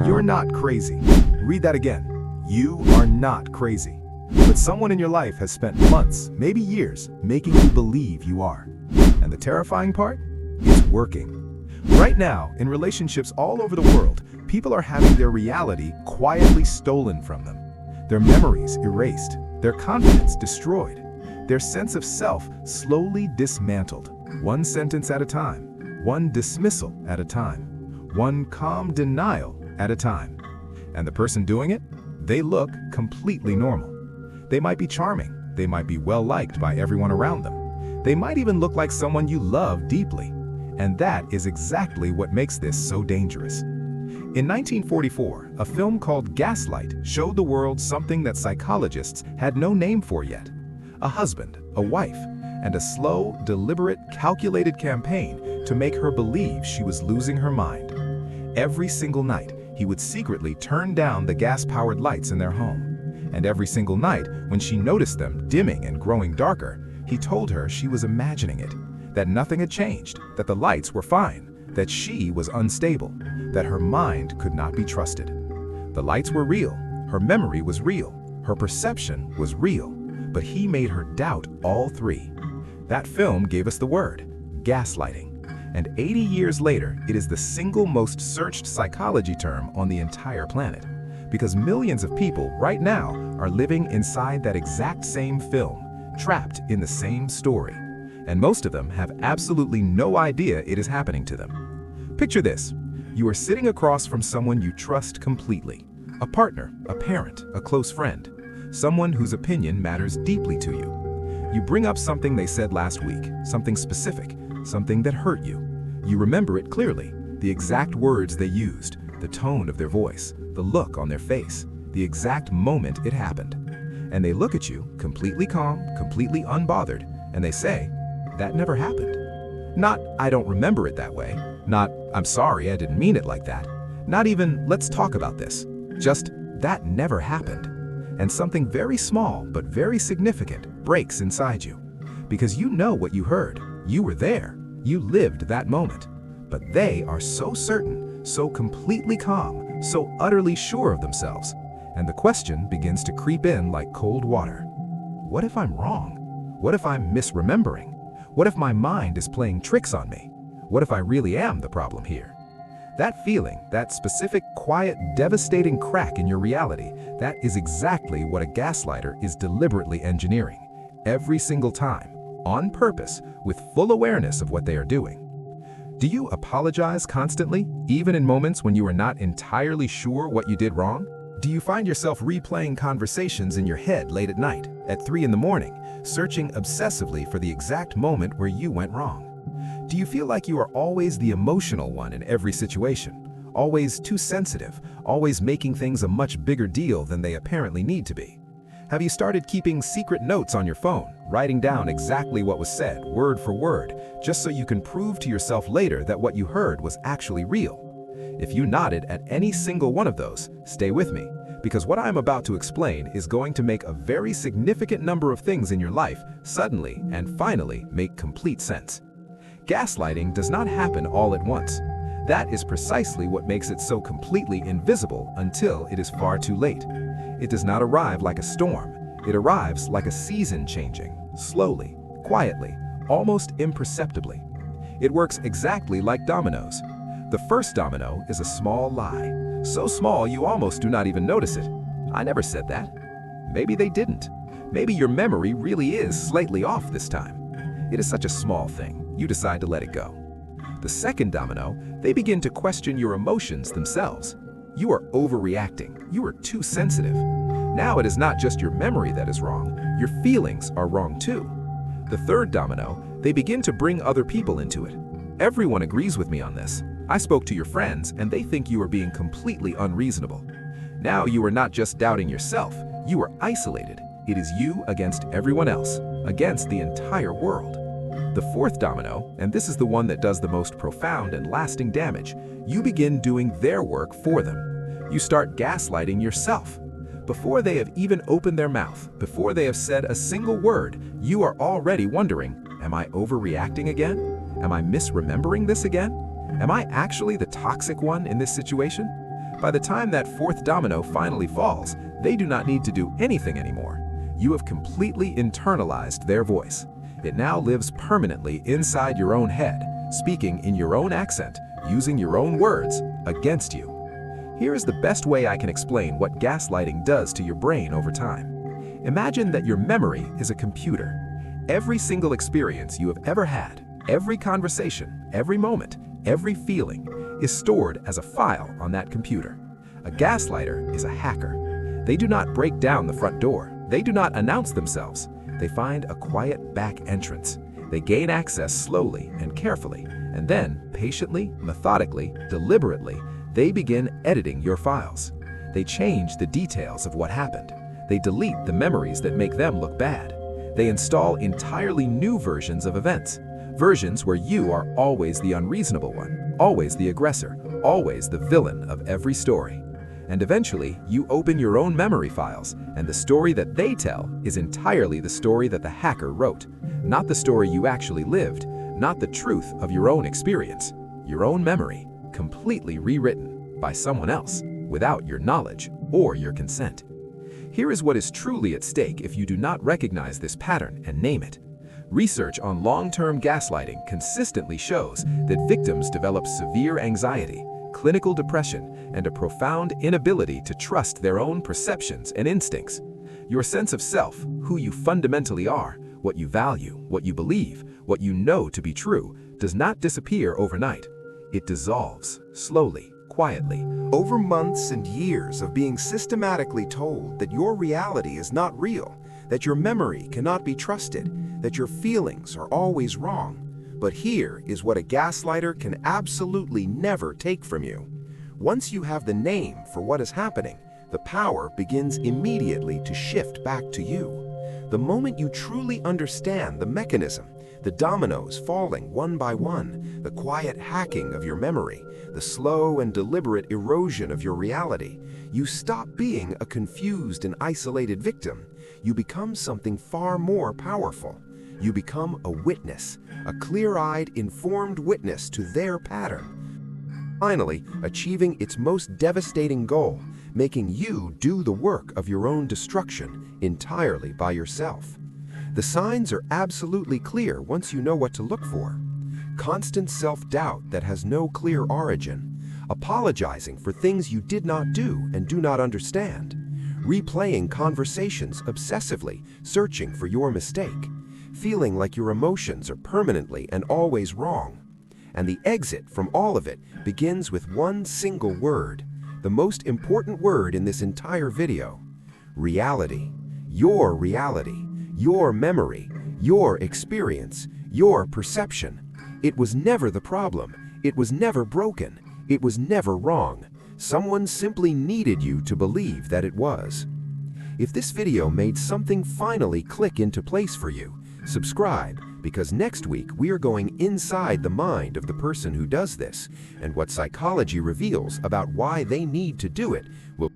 You're not crazy. Read that again. You are not crazy. But someone in your life has spent months, maybe years, making you believe you are. And the terrifying part? It's working. Right now, in relationships all over the world, people are having their reality quietly stolen from them. Their memories erased, their confidence destroyed, their sense of self slowly dismantled, one sentence at a time, one dismissal at a time, one calm denial at a time. And the person doing it? They look completely normal. They might be charming, they might be well-liked by everyone around them. They might even look like someone you love deeply. And that is exactly what makes this so dangerous. In 1944, a film called Gaslight showed the world something that psychologists had no name for yet. A husband, a wife, and a slow, deliberate, calculated campaign to make her believe she was losing her mind. Every single night, he would secretly turn down the gas-powered lights in their home. And every single night, when she noticed them dimming and growing darker, he told her she was imagining it, that nothing had changed, that the lights were fine, that she was unstable, that her mind could not be trusted. The lights were real, her memory was real, her perception was real, but he made her doubt all three. That film gave us the word, gaslighting. And 80 years later, it is the single most searched psychology term on the entire planet. Because millions of people right now are living inside that exact same film, trapped in the same story. And most of them have absolutely no idea it is happening to them. Picture this. You are sitting across from someone you trust completely. A partner, a parent, a close friend. Someone whose opinion matters deeply to you. You bring up something they said last week, something specific, something that hurt you. You remember it clearly, the exact words they used, the tone of their voice, the look on their face, the exact moment it happened. And they look at you, completely calm, completely unbothered, and they say, "That never happened." Not, "I don't remember it that way." Not, "I'm sorry, I didn't mean it like that." Not even, "Let's talk about this." Just, "That never happened." And something very small but very significant breaks inside you. Because you know what you heard. You were there. You lived that moment. But they are so certain, so completely calm, so utterly sure of themselves. And the question begins to creep in like cold water. What if I'm wrong? What if I'm misremembering? What if my mind is playing tricks on me? What if I really am the problem here? That feeling, that specific, quiet, devastating crack in your reality, that is exactly what a gaslighter is deliberately engineering. Every single time, on purpose, with full awareness of what they are doing. Do you apologize constantly, even in moments when you are not entirely sure what you did wrong? Do you find yourself replaying conversations in your head late at night, at 3 in the morning, searching obsessively for the exact moment where you went wrong? Do you feel like you are always the emotional one in every situation, always too sensitive, always making things a much bigger deal than they apparently need to be? Have you started keeping secret notes on your phone, writing down exactly what was said, word for word, just so you can prove to yourself later that what you heard was actually real? If you nodded at any single one of those, stay with me, because what I'm about to explain is going to make a very significant number of things in your life suddenly and finally make complete sense. Gaslighting does not happen all at once. That is precisely what makes it so completely invisible until it is far too late. It does not arrive like a storm. It arrives like a season changing, slowly, quietly, almost imperceptibly. It works exactly like dominoes. The first domino is a small lie, so small you almost do not even notice it. I never said that. Maybe they didn't. Maybe your memory really is slightly off this time. It is such a small thing, you decide to let it go. The second domino, they begin to question your emotions themselves. You are overreacting. You are too sensitive. Now it is not just your memory that is wrong, your feelings are wrong too. The third domino, they begin to bring other people into it. Everyone agrees with me on this. I spoke to your friends and they think you are being completely unreasonable. Now you are not just doubting yourself, you are isolated. It is you against everyone else, against the entire world. The fourth domino, and this is the one that does the most profound and lasting damage, you begin doing their work for them. You start gaslighting yourself. Before they have even opened their mouth, before they have said a single word, you are already wondering, am I overreacting again? Am I misremembering this again? Am I actually the toxic one in this situation? By the time that fourth domino finally falls, they do not need to do anything anymore. You have completely internalized their voice. It now lives permanently inside your own head, speaking in your own accent, using your own words against you. Here is the best way I can explain what gaslighting does to your brain over time. Imagine that your memory is a computer. Every single experience you have ever had, every conversation, every moment, every feeling is stored as a file on that computer. A gaslighter is a hacker. They do not break down the front door. They do not announce themselves. They find a quiet back entrance. They gain access slowly and carefully, and then, patiently, methodically, deliberately, they begin editing your files. They change the details of what happened. They delete the memories that make them look bad. They install entirely new versions of events. Versions where you are always the unreasonable one, always the aggressor, always the villain of every story. And eventually, you open your own memory files, and the story that they tell is entirely the story that the hacker wrote, not the story you actually lived, not the truth of your own experience. Your own memory, completely rewritten by someone else, without your knowledge or your consent. Here is what is truly at stake if you do not recognize this pattern and name it. Research on long-term gaslighting consistently shows that victims develop severe anxiety, clinical depression, and a profound inability to trust their own perceptions and instincts. Your sense of self, who you fundamentally are, what you value, what you believe, what you know to be true, does not disappear overnight. It dissolves, slowly, quietly. Over months and years of being systematically told that your reality is not real, that your memory cannot be trusted, that your feelings are always wrong. But here is what a gaslighter can absolutely never take from you. Once you have the name for what is happening, the power begins immediately to shift back to you. The moment you truly understand the mechanism, the dominoes falling one by one, the quiet hacking of your memory, the slow and deliberate erosion of your reality, you stop being a confused and isolated victim. You become something far more powerful. You become a witness, a clear-eyed, informed witness to their pattern. Finally, achieving its most devastating goal, making you do the work of your own destruction entirely by yourself. The signs are absolutely clear once you know what to look for. Constant self-doubt that has no clear origin, apologizing for things you did not do and do not understand, replaying conversations obsessively, searching for your mistake, feeling like your emotions are permanently and always wrong. And the exit from all of it begins with one single word, the most important word in this entire video: reality. Your reality, your memory, your experience, your perception. It was never the problem. It was never broken. It was never wrong. Someone simply needed you to believe that it was. If this video made something finally click into place for you, subscribe, because next week we are going inside the mind of the person who does this, and what psychology reveals about why they need to do it will